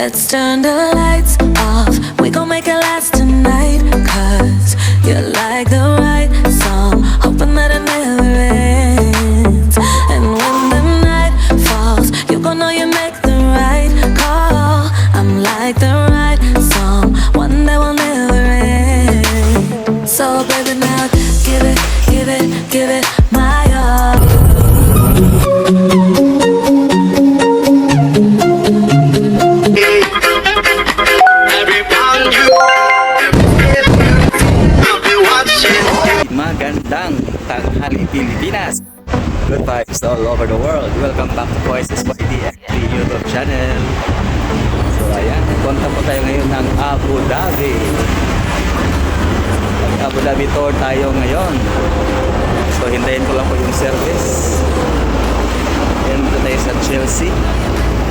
Let's turn the lights off, we gon' make it last tonight. Cause you're like the right song, hoping that it never ends. And when the night falls, you gon' know you make the right call. I'm like the right song, one that will never end. So baby now, give it, give it, give it my all. Magandang tanghali Pilipinas. Good vibes all over the world. Welcome back to KUYZ SyDXB YouTube channel. So ayan, punta po tayo ngayon ng Abu Dhabi. Abu Dhabi tour tayo ngayon. So hintayin ko lang po yung service. Ayan, dito tayo sa Chelsea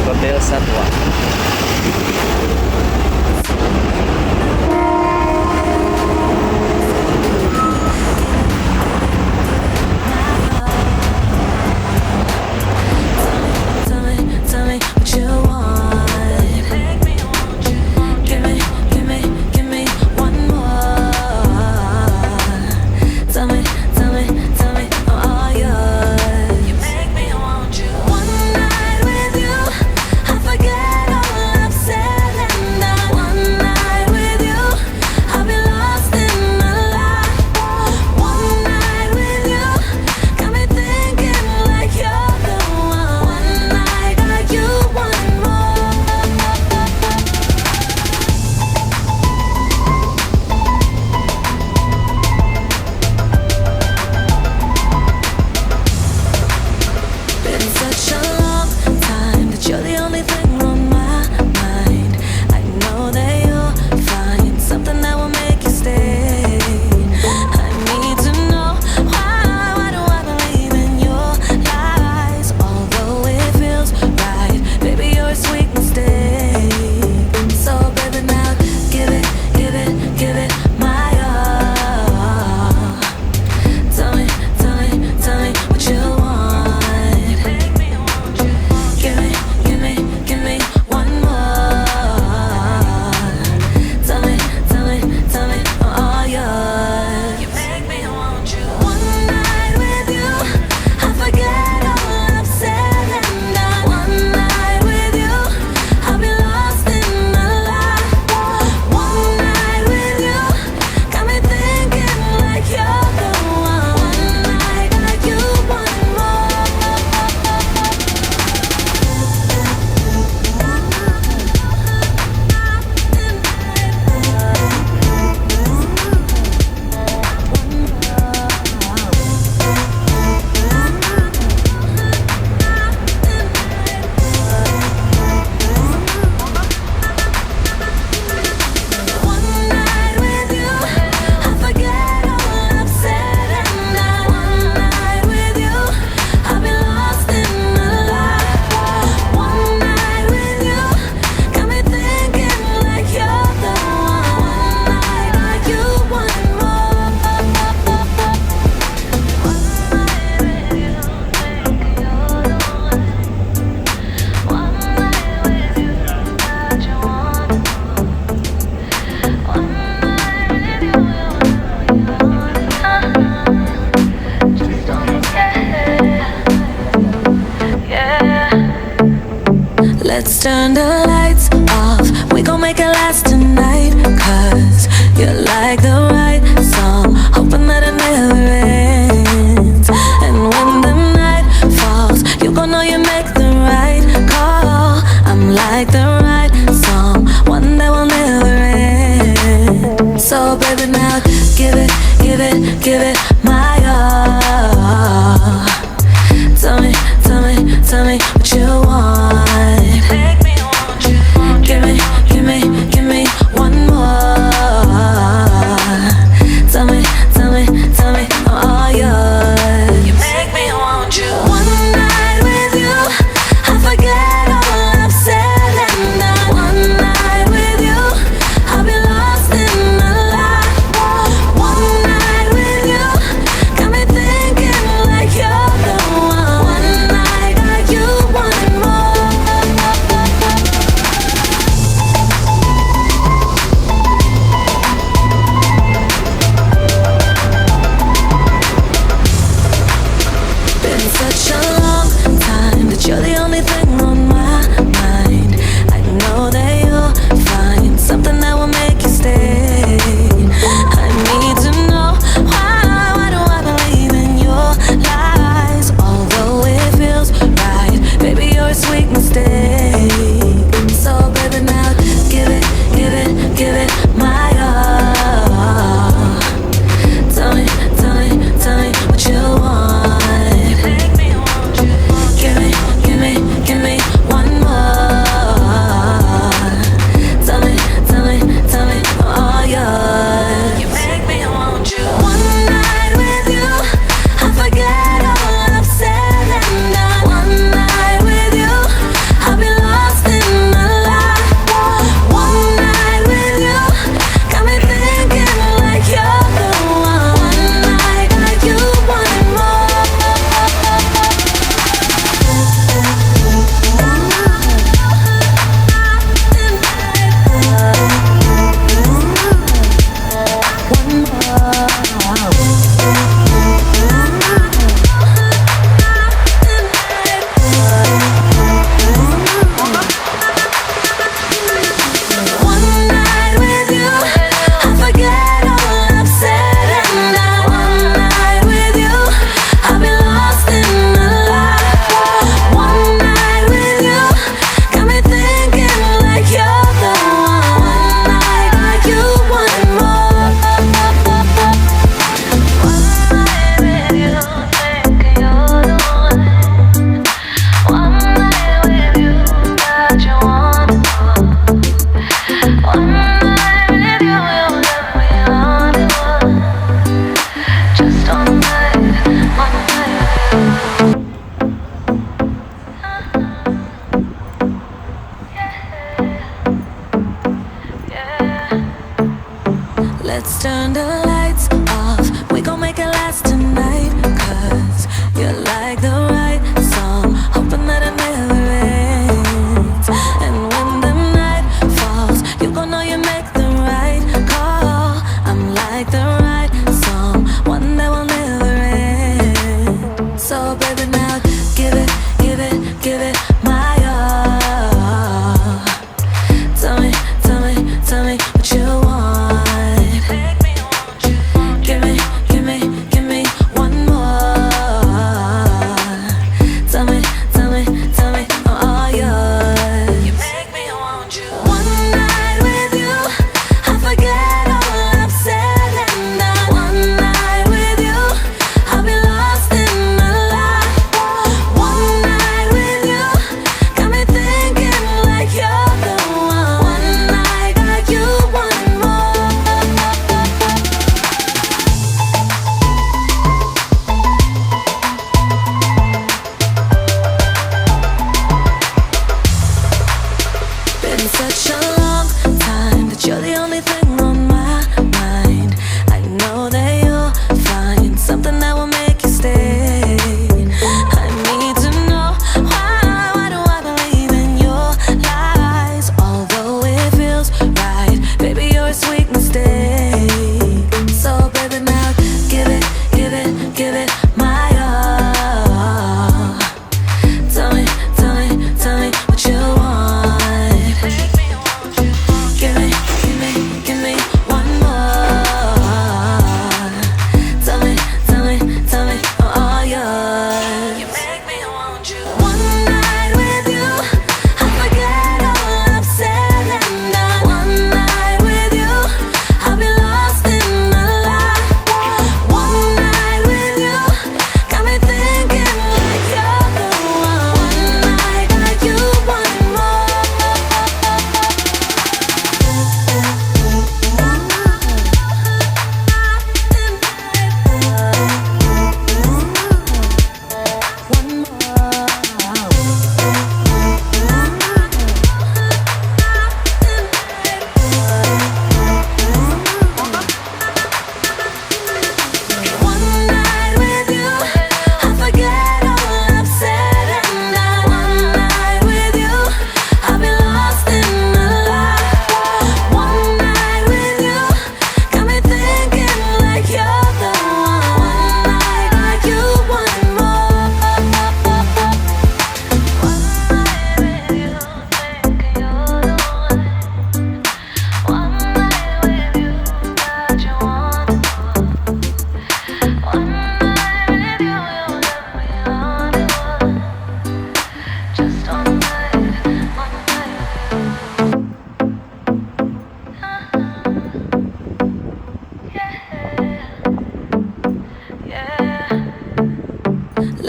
Hotel Satwa. Let's turn the lights off, we gon' make it last tonight. Cause you're like the right song, hoping that it never ends. And when the night falls, you gon' know you make the right call. I'm like the right song, one that will never end. So baby now, give it, give it, give it my all. Tell me, tell me, tell me what you want. Make me want you. Give me, give me, give me one more. Tell me, tell me, tell me I'm all yours. You make me want you. One night with you, I forget all I've said, and one night with you, I'll be lost in the light. One night with you,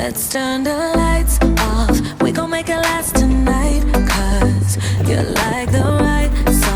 Let's turn the lights off. We gon' make it last tonight. Cause you're like the right song.